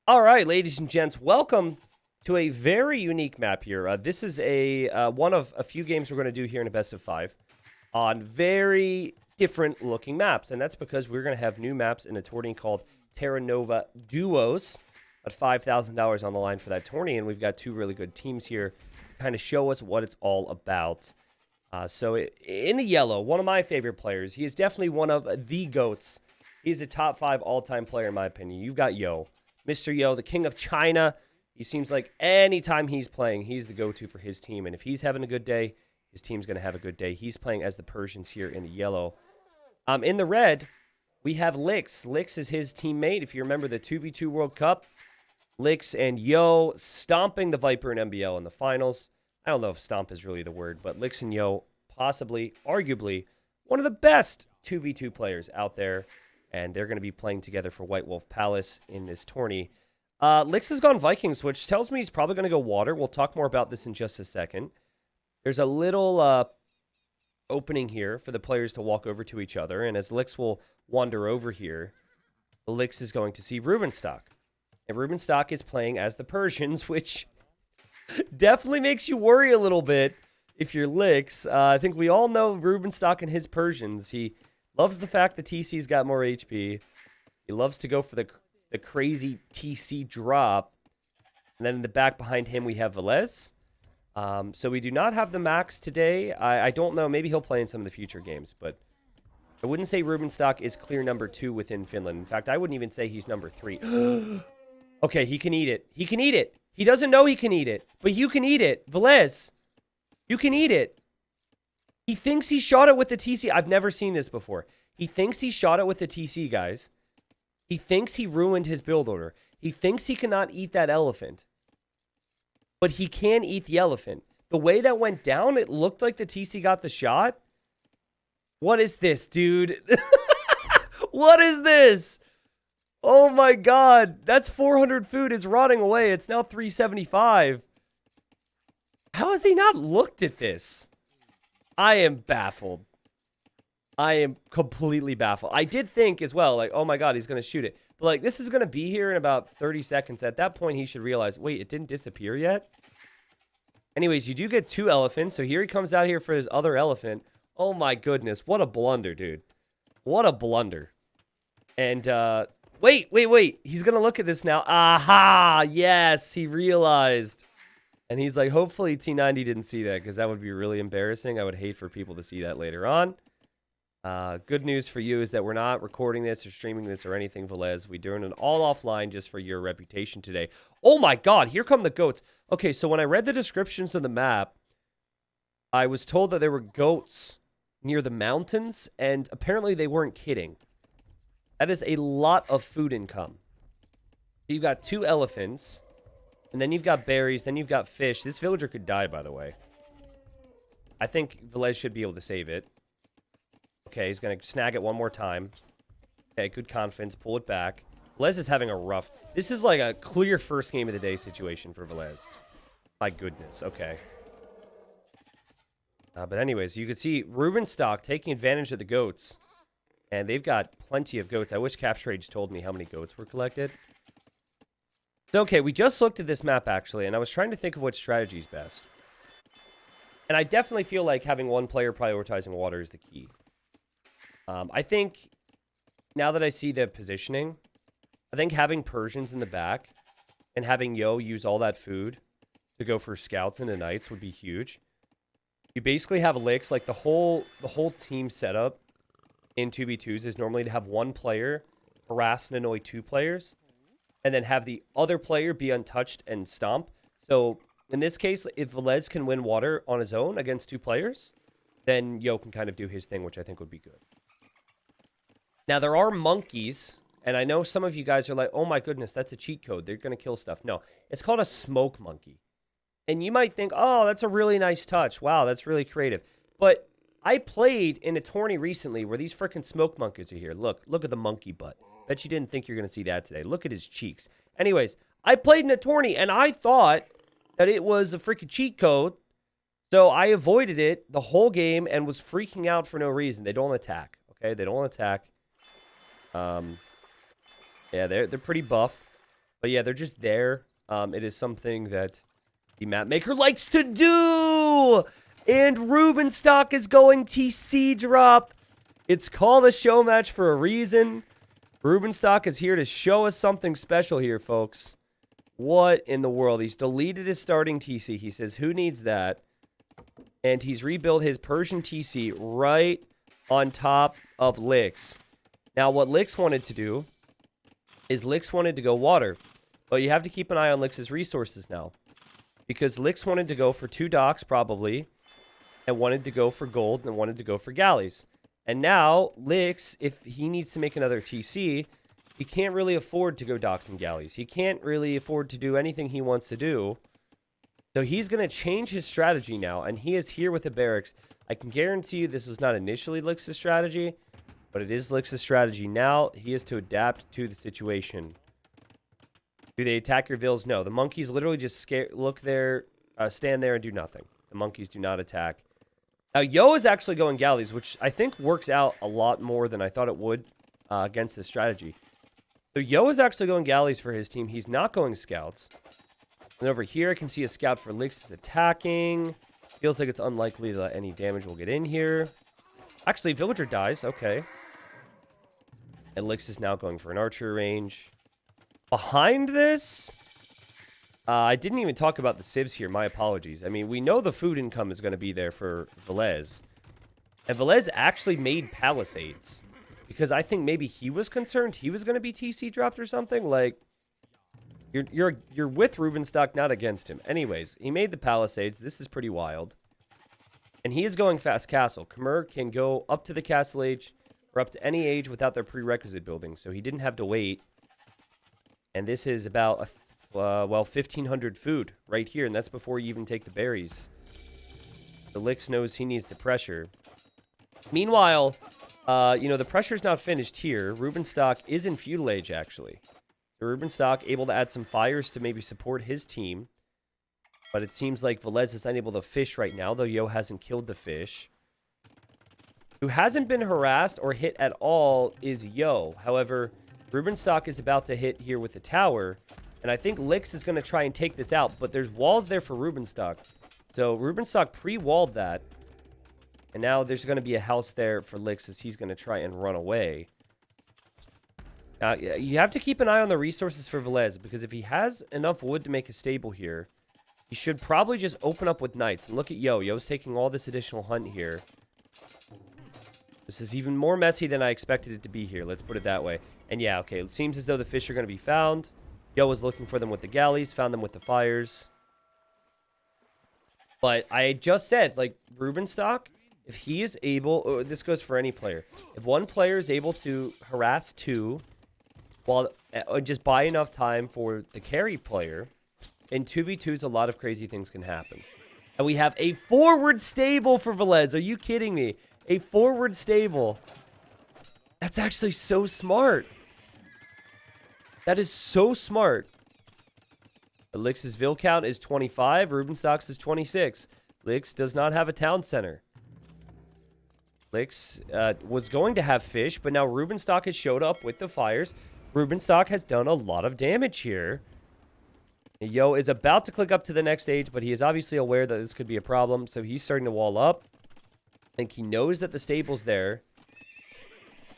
All right, ladies and gents, welcome to a very unique map here. This is one of a few games we're going to do here in a best of 5 on very different looking maps, and that's because we're going to have new maps in a tourney called Terra Nova Duos at $5,000 on the line for that tourney, and we've got two really good teams here to kind of show us what it's all about. In the yellow, one of my favorite players, he is definitely one of the GOATs. He's a top 5 all-time player in my opinion. You've got Yo. Mr. Yo, the king of China. He seems like anytime he's playing, he's the go-to for his team. And if he's having a good day, his team's going to have a good day. He's playing as the Persians here in the yellow. In the red, we have Lix. Lix is his teammate. If you remember the 2v2 World Cup, Lix and Yo stomping the Viper in MBL in the finals. I don't know if stomp is really the word, but Lix and Yo, possibly, arguably, one of the best 2v2 players out there. And they're going to be playing together for White Wolf Palace in this tourney. Lix has gone Vikings, which tells me he's probably going to go water. We'll talk more about this in just a second. There's a little opening here for the players to walk over to each other. And as Lix will wander over here, Lix is going to see Rubenstock. And Rubenstock is playing as the Persians, which definitely makes you worry a little bit if you're Lix. I think we all know Rubenstock and his Persians. He loves the fact that TC's got more HP. He loves to go for the crazy TC drop. And then in the back behind him, we have Velez. So we do not have the Max today. I don't know. Maybe he'll play in some of the future games. But I wouldn't say Rubenstock is clear number 2 within Finland. In fact, I wouldn't even say he's number 3. Okay, he can eat it. He can eat it. He doesn't know he can eat it. But you can eat it. Velez, you can eat it. He thinks he shot it with the TC. I've never seen this before. He thinks he shot it with the TC, guys. He thinks he ruined his build order. He thinks he cannot eat that elephant. But he can eat the elephant. The way that went down, it looked like the TC got the shot. What is this, dude? What is this? Oh my god. That's 400 food. It's rotting away. It's now 375. How has he not looked at this? I am baffled. I am completely baffled. I did think as well, like, oh my god, he's going to shoot it. But, like, this is going to be here in about 30 seconds. At that point, he should realize, wait, it didn't disappear yet? Anyways, you do get 2 elephants. So here he comes out here for his other elephant. Oh my goodness. What a blunder, dude. What a blunder. And, wait. He's going to look at this now. Aha! Yes, he realized. And he's like, hopefully T90 didn't see that because that would be really embarrassing. I would hate for people to see that later on. Good news for you is that we're not recording this or streaming this or anything, Velez. We're doing it all offline just for your reputation today. Oh my god, here come the goats. Okay, so when I read the descriptions of the map, I was told that there were goats near the mountains, and apparently they weren't kidding. That is a lot of food income. You've got 2 elephants. And then you've got berries, then you've got fish. This villager could die, by the way. I think Velez should be able to save it. Okay, he's going to snag it one more time. Okay, good confidence. Pull it back. Velez is having a rough... This is like a clear first game of the day situation for Velez. My goodness, okay. But anyways, you can see Rubenstock taking advantage of the goats. And they've got plenty of goats. I wish Capture Age told me how many goats were collected. So, okay, we just looked at this map, actually, and I was trying to think of what strategy is best. And I definitely feel like having one player prioritizing water is the key. I think, now that I see the positioning, I think having Persians in the back and having Yo use all that food to go for scouts into knights would be huge. You basically have Lix, like the whole team setup in 2v2s is normally to have one player harass and annoy 2 players. And then have the other player be untouched and stomp. So, in this case, if Velez can win water on his own against 2 players, then Yo can kind of do his thing, which I think would be good. Now, there are monkeys, and I know some of you guys are like, oh my goodness, that's a cheat code. They're going to kill stuff. No, it's called a smoke monkey. And you might think, oh, that's a really nice touch. Wow, that's really creative. But I played in a tourney recently where these freaking smoke monkeys are here. Look at the monkey butt. Bet you didn't think you're going to see that today. Look at his cheeks. Anyways, I played in a tourney, and I thought that it was a freaking cheat code. So I avoided it the whole game and was freaking out for no reason. They don't attack, okay? They don't attack. Yeah, they're pretty buff. But yeah, they're just there. It is something that the map maker likes to do. And Rubenstock is going TC drop. It's called a show match for a reason. Rubenstock is here to show us something special here, folks. What in the world? He's deleted his starting TC. He says, who needs that? And he's rebuilt his Persian TC right on top of Licks. Now, what Licks wanted to do is Licks wanted to go water. But you have to keep an eye on Licks' resources now. Because Licks wanted to go for 2 docks, probably. And wanted to go for gold and wanted to go for galleys. And now, Licks, if he needs to make another TC, he can't really afford to go docks and galleys. He can't really afford to do anything he wants to do. So he's going to change his strategy now. And he is here with the barracks. I can guarantee you this was not initially Licks' strategy. But it is Licks' strategy now. He is to adapt to the situation. Do they attack your villas? No. The monkeys literally just look there, stand there and do nothing. The monkeys do not attack. Now, Yo is actually going galleys, which I think works out a lot more than I thought it would against this strategy. So Yo is actually going galleys for his team. He's not going scouts. And over here, I can see a scout for Licks is attacking. Feels like it's unlikely that any damage will get in here. Actually, villager dies. Okay. And Licks is now going for an archer range. Behind this, I didn't even talk about the civs here. My apologies. I mean, we know the food income is going to be there for Velez. And Velez actually made palisades. Because I think maybe he was concerned he was going to be TC dropped or something. Like, you're with Rubenstock, not against him. Anyways, he made the palisades. This is pretty wild. And he is going fast castle. Khmer can go up to the castle age or up to any age without their prerequisite building. So he didn't have to wait. And this is about, well, 1,500 food right here. And that's before you even take the berries. The Licks knows he needs the pressure. Meanwhile, the pressure's not finished here. Rubenstock is in feudal age, actually. So Rubenstock able to add some fires to maybe support his team. But it seems like Velez is unable to fish right now, though Yo hasn't killed the fish. Who hasn't been harassed or hit at all is Yo. However, Rubenstock is about to hit here with the tower. And I think Licks is going to try and take this out. But there's walls there for Rubenstock. So Rubenstock pre-walled that. And now there's going to be a house there for Licks as he's going to try and run away. Now, you have to keep an eye on the resources for Velez. Because if he has enough wood to make a stable here, he should probably just open up with knights. And look at Yo. Yo's taking all this additional hunt here. This is even more messy than I expected it to be here. Let's put it that way. And yeah, okay. It seems as though the fish are going to be found. Yo was looking for them with the galleys. Found them with the fires. But I just said, like, Rubenstock, if he is able... this goes for any player. If one player is able to harass 2... while just buy enough time for the carry player... in 2v2s, a lot of crazy things can happen. And we have a forward stable for Velez. Are you kidding me? A forward stable. That's actually so smart. That is so smart. Licks' Vil count is 25. Rubenstock's is 26. Licks does not have a town center. Licks was going to have fish, but now Rubenstock has showed up with the fires. Rubenstock has done a lot of damage here. Yo is about to click up to the next stage, but he is obviously aware that this could be a problem, so he's starting to wall up. I think he knows that the stable's there.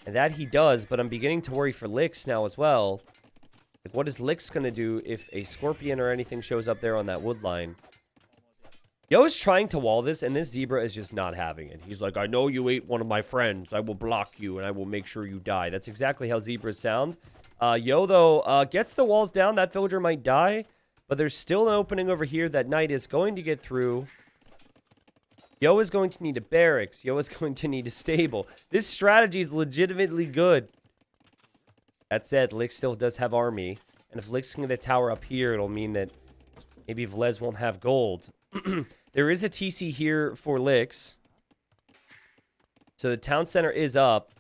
And that he does, but I'm beginning to worry for Licks now as well. Like, what is Licks going to do if a scorpion or anything shows up there on that wood line? Yo is trying to wall this, and this zebra is just not having it. He's like, I know you ate one of my friends. I will block you, and I will make sure you die. That's exactly how zebras sound. Yo, though, gets the walls down. That villager might die. But there's still an opening over here that knight is going to get through. Yo is going to need a barracks. Yo is going to need a stable. This strategy is legitimately good. That said, Licks still does have army. And if Licks can get a tower up here, it'll mean that maybe Velez won't have gold. There is a TC here for Licks. So the town center is up.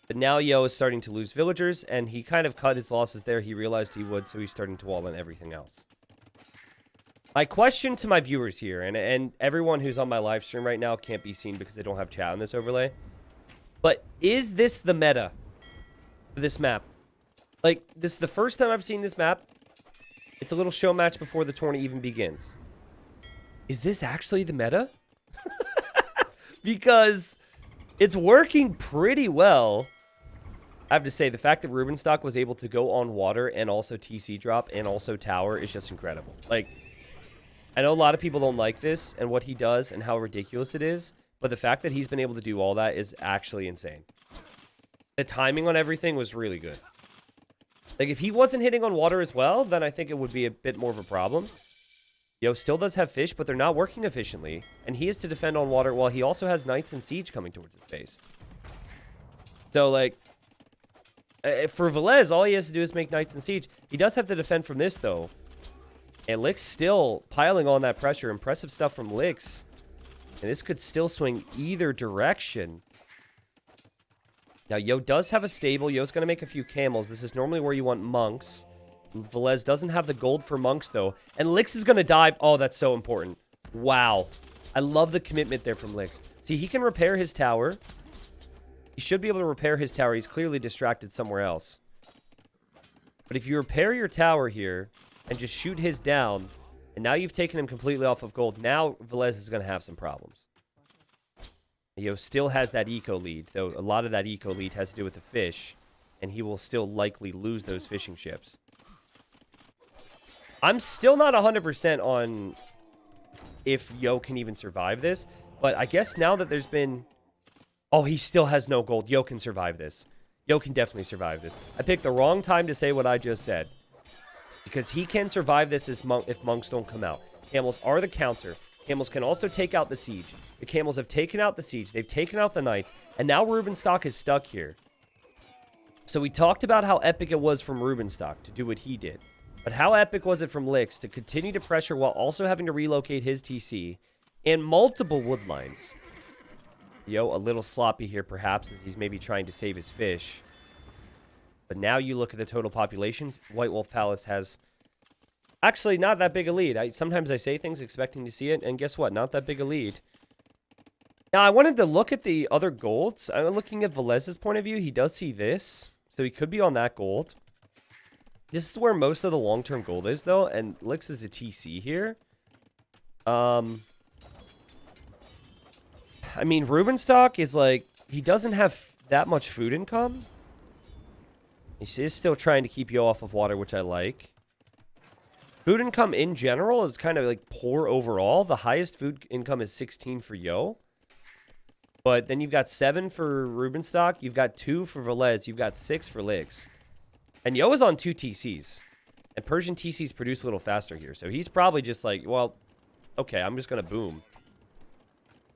But now Yo is starting to lose villagers, and he kind of cut his losses there. He realized he would, so he's starting to wall in everything else. My question to my viewers here, and everyone who's on my live stream right now can't be seen because they don't have chat on this overlay. But is this the meta for this map? Like, this is the first time I've seen this map. It's a little show match before the tournament even begins. Is this actually the meta? Because it's working pretty well. I have to say, the fact that Rubenstock was able to go on water and also TC drop and also tower is just incredible. Like, I know a lot of people don't like this and what he does and how ridiculous it is, but the fact that he's been able to do all that is actually insane. The timing on everything was really good. Like, if he wasn't hitting on water as well, then I think it would be a bit more of a problem. Yo still does have fish, but they're not working efficiently. And he is to defend on water while he also has knights and siege coming towards his base. So, like, for Velez, all he has to do is make knights and siege. He does have to defend from this, though. And Lick's still piling on that pressure. Impressive stuff from Lick's. And this could still swing either direction. Now, Yo does have a stable. Yo's going to make a few camels. This is normally where you want monks. Velez doesn't have the gold for monks, though. And Lix is going to dive. Oh, that's so important. Wow. I love the commitment there from Lix. See, he can repair his tower. He should be able to repair his tower. He's clearly distracted somewhere else. But if you repair your tower here and just shoot his down, and now you've taken him completely off of gold, now Velez is going to have some problems. Yo still has that eco lead, though a lot of that eco lead has to do with the fish, and he will still likely lose those fishing ships. I'm still not 100% on if Yo can even survive this, but I guess now that there's been... Oh, he still has no gold. Yo can survive this. Yo can definitely survive this. I picked the wrong time to say what I just said, because he can survive this if monks don't come out. Camels are the counter. Camels can also take out the siege. The camels have taken out the siege. They've taken out the knights, and now Rubenstock is stuck here. So we talked about how epic it was from Rubenstock to do what he did. But how epic was it from Lix to continue to pressure while also having to relocate his TC and multiple wood lines? Yo, a little sloppy here perhaps as he's maybe trying to save his fish. But now you look at the total populations. White Wolf Palace has actually not that big a lead. Sometimes I say things expecting to see it, and guess what? Not that big a lead. Now, I wanted to look at the other golds. I'm looking at Velez's point of view. He does see this, so he could be on that gold. This is where most of the long-term gold is, though, and Lix is a TC here. I mean, Rubenstock is like, he doesn't have that much food income. He is still trying to keep Yo off of water, which I like. Food income in general is kind of like poor overall. The highest food income is 16 for Yo. But then you've got 7 for Rubenstock. You've got 2 for Velez. You've got 6 for Lix. And Yo is on 2 TCs. And Persian TCs produce a little faster here. So he's probably just like, well, okay, I'm just going to boom.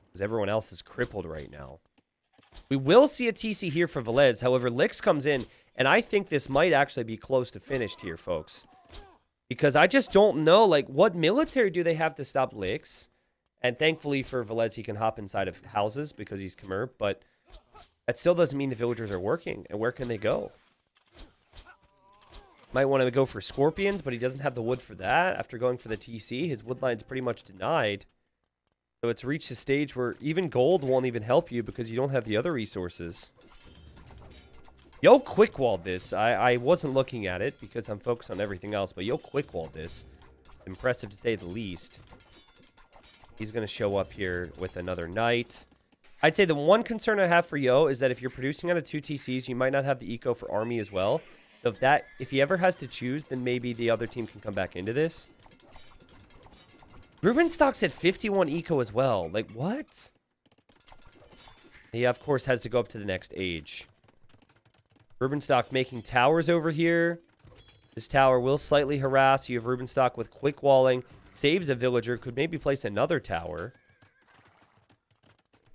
Because everyone else is crippled right now. We will see a TC here for Velez. However, Lix comes in. And I think this might actually be close to finished here, folks. Because I just don't know, like, what military do they have to stop Lix? And thankfully for Velez, he can hop inside of houses because he's Khmer. But that still doesn't mean the villagers are working. And where can they go? Might want to go for scorpions, but he doesn't have the wood for that. After going for the TC, his wood line's pretty much denied. So it's reached a stage where even gold won't even help you because you don't have the other resources. Yo quick-walled this. I wasn't looking at it because I'm focused on everything else, but Yo quick-walled this. Impressive to say the least. He's going to show up here with another knight. I'd say the one concern I have for Yo is that if you're producing out of 2 TCs, you might not have the eco for army as well. So if he ever has to choose, then maybe the other team can come back into this. Rubenstock's at 51 eco as well. Like, what? He, of course, has to go up to the next age. Rubenstock making towers over here. This tower will slightly harass. You have Rubenstock with quick walling. Saves a villager. Could maybe place another tower.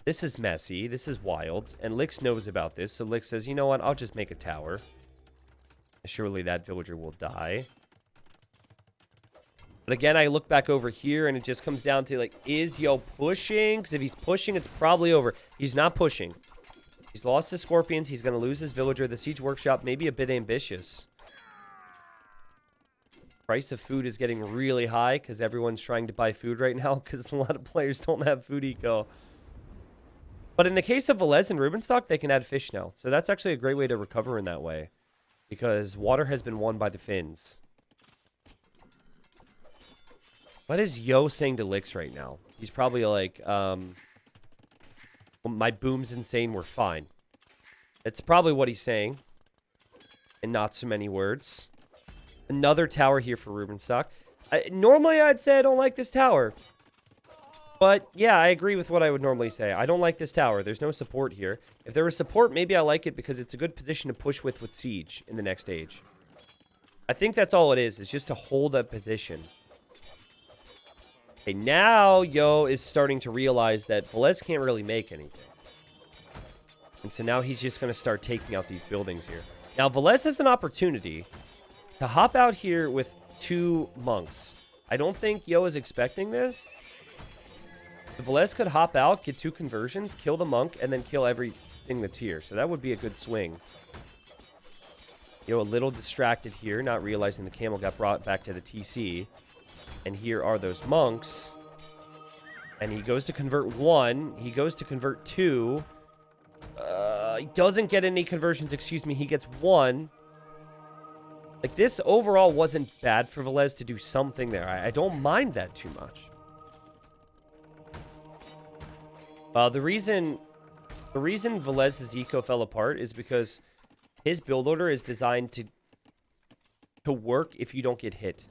This is messy. This is wild. And Lix knows about this. So Lix says, you know what? I'll just make a tower. Surely that villager will die. But again, I look back over here, and it just comes down to, like, is Yo pushing? Because if he's pushing, it's probably over. He's not pushing. He's lost his scorpions. He's going to lose his villager. The siege workshop may be a bit ambitious. Price of food is getting really high because everyone's trying to buy food right now because a lot of players don't have food eco. But in the case of Velez and Rubenstock, they can add fish now. So that's actually a great way to recover in that way. Because water has been won by the Finns. What is Yo saying to Licks right now? He's probably like, my boom's insane, we're fine. That's probably what he's saying. And not so many words. Another tower here for Rubenstock. Normally, I'd say I don't like this tower. But, yeah, I agree with what I would normally say. I don't like this tower. There's no support here. If there was support, maybe I like it because it's a good position to push with Siege in the next stage. I think that's all it is just to hold a position. Okay, now Yo is starting to realize that Velez can't really make anything. And so now he's just going to start taking out these buildings here. Now, Velez has an opportunity to hop out here with 2 monks. I don't think Yo is expecting this. Velez could hop out, get 2 conversions, kill the monk, and then kill everything that's here. So that would be a good swing. Yo, a little distracted here, not realizing the camel got brought back to the TC. And here are those monks. And he goes to convert 1. He goes to convert 2. He doesn't get any conversions, excuse me. He gets 1. Like, this overall wasn't bad for Velez to do something there. I don't mind that too much. The reason Velez's eco fell apart is because his build order is designed to work if you don't get hit.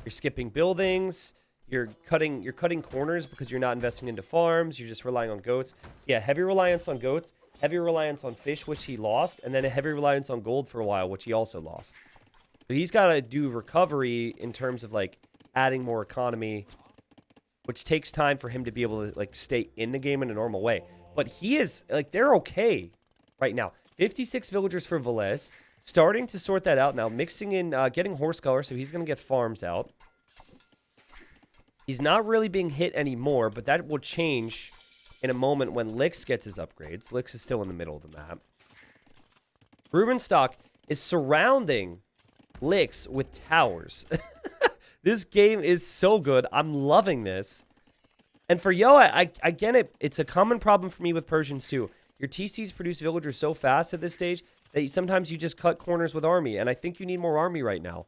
You're skipping buildings. You're cutting corners because you're not investing into farms. You're just relying on goats. Yeah, heavy reliance on goats, heavy reliance on fish, which he lost, and then a heavy reliance on gold for a while, which he also lost. So he's got to do recovery in terms of, like, adding more economy, which takes time for him to be able to, like, stay in the game in a normal way. But he is, like, they're okay right now. 56 villagers for Velez. Starting to sort that out now. Mixing in, getting horse color, so he's going to get farms out. He's not really being hit anymore, but that will change in a moment when Lix gets his upgrades. Lix is still in the middle of the map. Rubenstock is surrounding Lix with towers. This game is so good. I'm loving this. And for Yo, I get it. It's a common problem for me with Persians too. Your TCs produce villagers so fast at this stage that sometimes you just cut corners with army. And I think you need more army right now.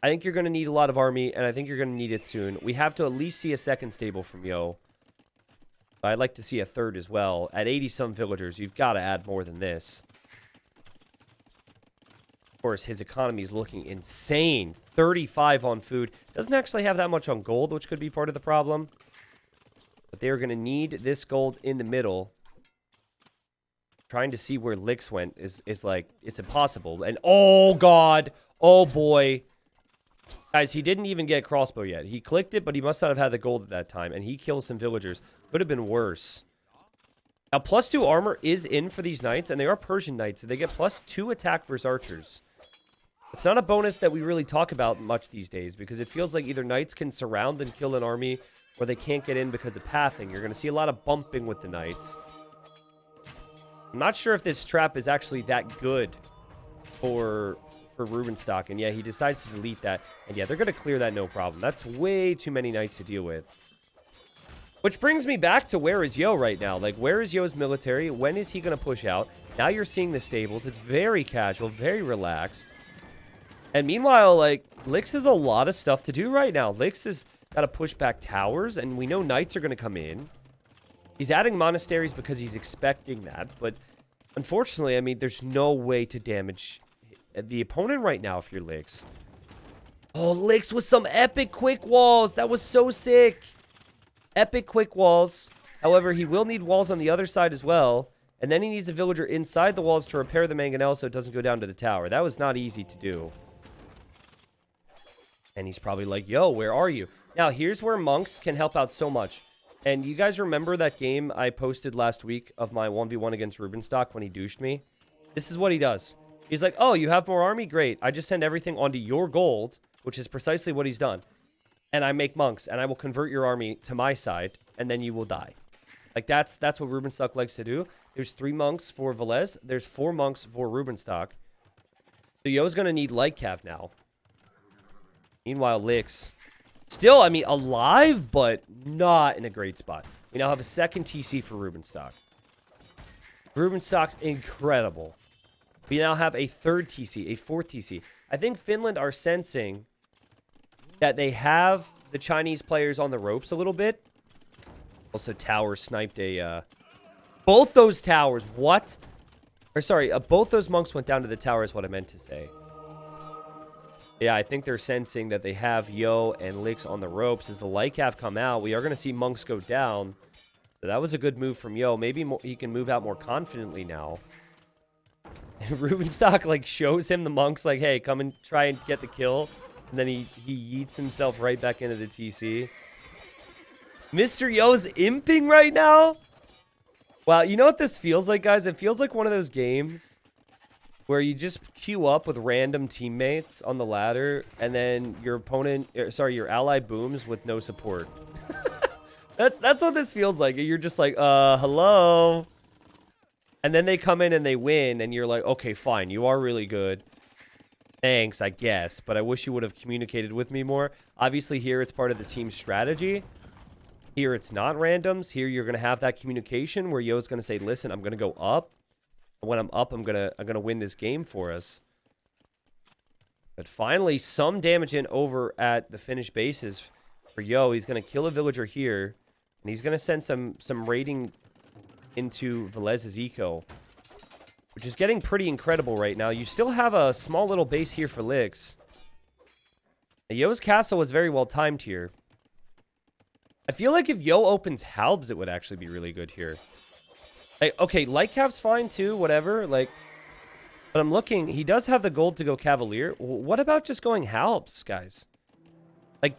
I think you're going to need a lot of army, and I think you're going to need it soon. We have to at least see a second stable from Yo. I'd like to see a third as well. At 80-some villagers, you've got to add more than this. Of course, his economy is looking insane. 35 on food. Doesn't actually have that much on gold, which could be part of the problem. But they're going to need this gold in the middle. Trying to see where Lix went is like, it's impossible. And, oh, God. Oh, boy. Guys, he didn't even get crossbow yet. He clicked it, but he must not have had the gold at that time. And he kills some villagers. Could have been worse. Now, +2 armor is in for these knights, and they are Persian knights, so they get +2 attack versus archers. It's not a bonus that we really talk about much these days, because it feels like either knights can surround and kill an army, or they can't get in because of pathing. You're going to see a lot of bumping with the knights. I'm not sure if this trap is actually that good for Rubenstock, and yeah, he decides to delete that, and yeah, they're going to clear that no problem. That's way too many knights to deal with. Which brings me back to where is Yo right now? Like, where is Yo's military? When is he going to push out? Now you're seeing the stables. It's very casual, very relaxed. And meanwhile, like, Lix has a lot of stuff to do right now. Lix has got to push back towers, and we know knights are going to come in. He's adding monasteries because he's expecting that, but unfortunately, I mean, there's no way to damage the opponent right now if you're Lix. Oh, Lix with some epic quick walls. That was so sick. Epic quick walls. However, he will need walls on the other side as well. And then he needs a villager inside the walls to repair the mangonel so it doesn't go down to the tower. That was not easy to do. And he's probably like, yo, where are you? Now, here's where monks can help out so much. And you guys remember that game I posted last week of my 1v1 against Rubenstock when he douched me? This is what he does. He's like, oh, you have more army? Great. I just send everything onto your gold, which is precisely what he's done. And I make monks, and I will convert your army to my side, and then you will die. Like, that's what Rubenstock likes to do. There's 3 monks for Velez. There's 4 monks for Rubenstock. So Yo's going to need light cav now. Meanwhile, Lix, still, I mean, alive, but not in a great spot. We now have a second TC for Rubenstock. Rubenstock's incredible. We now have a third TC, a 4th TC. I think Finland are sensing that they have the Chinese players on the ropes a little bit. Also, tower sniped a... both those towers, what? Or sorry, both those monks went down to the tower is what I meant to say. Yeah, I think they're sensing that they have Yo and Licks on the ropes. As the Lycav come out, we are going to see monks go down. So that was a good move from Yo. Maybe he can move out more confidently now. And Rubenstock, like, shows him the monks, like, hey, come and try and get the kill. And then he yeets himself right back into the TC. Mr. Yo's imping right now? Wow, you know what this feels like, guys? It feels like one of those games where you just queue up with random teammates on the ladder, and then your opponent, your ally booms with no support. That's what this feels like. You're just like, hello? And then they come in and they win, and you're like, okay, fine, you are really good. Thanks, I guess, but I wish you would have communicated with me more. Obviously, here it's part of the team strategy. Here it's not randoms. Here you're going to have that communication where Yo's going to say, listen, I'm going to go up. When I'm up, I'm gonna win this game for us. But finally, some damage in over at the finished bases for Yo. He's gonna kill a villager here, and he's gonna send some raiding into Velez's eco, which is getting pretty incredible right now. You still have a small little base here for Licks. Yo's castle was very well timed here. I feel like if Yo opens Halbs, it would actually be really good here. Like, okay, Lightcap's fine too, whatever. Like, but I'm looking. He does have the gold to go Cavalier. What about just going Halbs, guys? Like,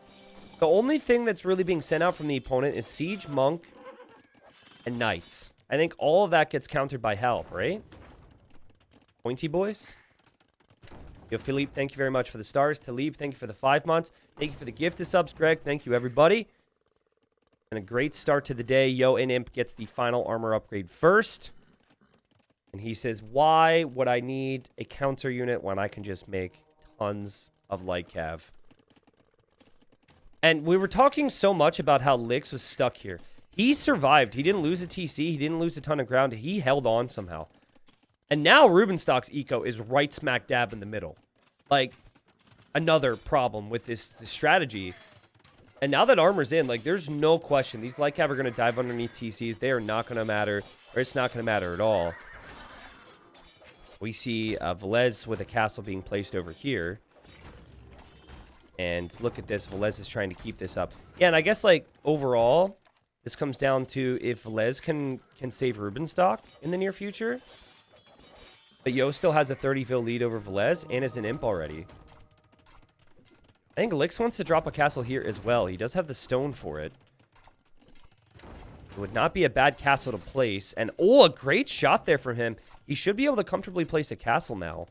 the only thing that's really being sent out from the opponent is Siege, Monk, and Knights. I think all of that gets countered by Help, right? Pointy boys. Yo, Philippe, thank you very much for the stars. Talib, thank you for the 5 months. Thank you for the gift of subs, Greg. Thank you, everybody. And a great start to the day. Yo and Imp gets the final armor upgrade first. And he says, why would I need a counter unit when I can just make tons of light cav? And we were talking so much about how Licks was stuck here. He survived. He didn't lose a TC. He didn't lose a ton of ground. He held on somehow. And now Rubenstock's eco is right smack dab in the middle. Like, another problem with this strategy. And now that armor's in, like, there's no question. These Lycav are going to dive underneath TCs. They are not going to matter, or it's not going to matter at all. We see Velez with a castle being placed over here. And look at this. Velez is trying to keep this up. Yeah, and I guess, like, overall, this comes down to if Velez can save Rubenstock in the near future. But Yo still has a 30 vil lead over Velez and is an imp already. I think Licks wants to drop a castle here as well. He does have the stone for it. It would not be a bad castle to place. And, oh, a great shot there from him. He should be able to comfortably place a castle now.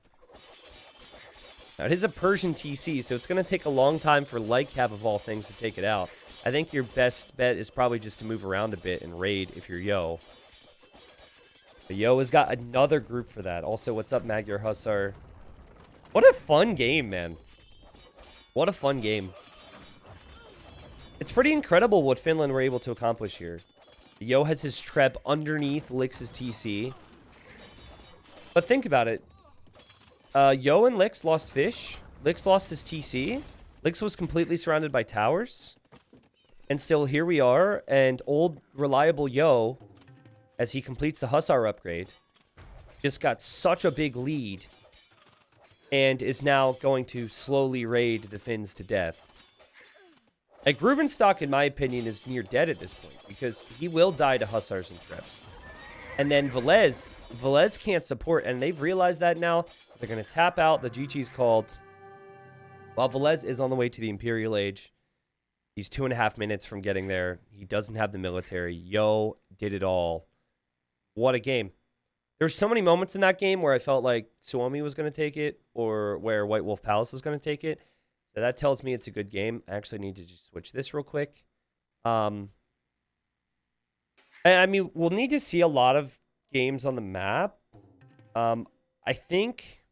Now, it is a Persian TC, so it's going to take a long time for Lightcap, of all things, to take it out. I think your best bet is probably just to move around a bit and raid if you're Yo. But Yo has got another group for that. Also, what's up, Magyar Hussar? What a fun game, man. What a fun game. It's pretty incredible what Finland were able to accomplish here. Yo has his Treb underneath Licks' TC. But think about it. Yo and Licks lost fish. Licks lost his TC. Licks was completely surrounded by towers. And still here we are. And old reliable Yo, as he completes the Hussar upgrade, just got such a big lead. And is now going to slowly raid the Finns to death. Like, Rubenstock, in my opinion, is near dead at this point. Because he will die to Hussars and Trebs. And then Velez can't support. And they've realized that now. They're going to tap out. The GG's called. While Velez is on the way to the Imperial Age. He's 2.5 minutes from getting there. He doesn't have the military. Yo did it all. What a game. There's so many moments in that game where I felt like Suomi was going to take it or where White Wolf Palace was going to take it. So that tells me it's a good game. I actually need to just switch this real quick. I mean, we'll need to see a lot of games on the map. I think...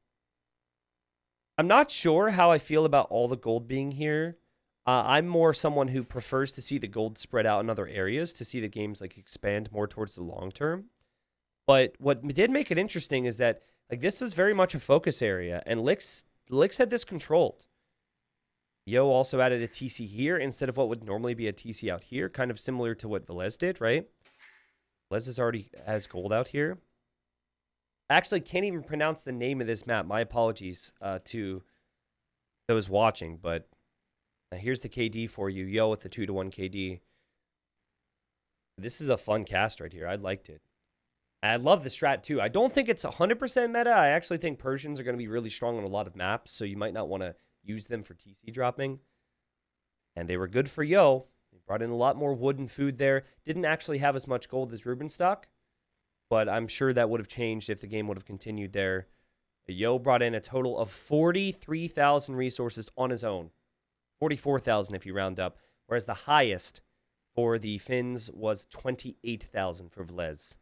I'm not sure how I feel about all the gold being here. I'm more someone who prefers to see the gold spread out in other areas to see the games like expand more towards the long term. But what did make it interesting is that, like, this is very much a focus area, and Licks had this controlled. Yo also added a TC here instead of what would normally be a TC out here, kind of similar to what Velez did, right? Velez is already has gold out here. I actually can't even pronounce the name of this map. My apologies to those watching, but here's the KD for you. Yo with the 2-to-1 KD. This is a fun cast right here. I liked it. I love the strat too. I don't think it's 100% meta. I actually think Persians are going to be really strong on a lot of maps, so you might not want to use them for TC dropping. And they were good for Yo. They brought in a lot more wood and food there. Didn't actually have as much gold as Rubenstock, but I'm sure that would have changed if the game would have continued there. Yo brought in a total of 43,000 resources on his own. 44,000 if you round up, whereas the highest for the Finns was 28,000 for Velez.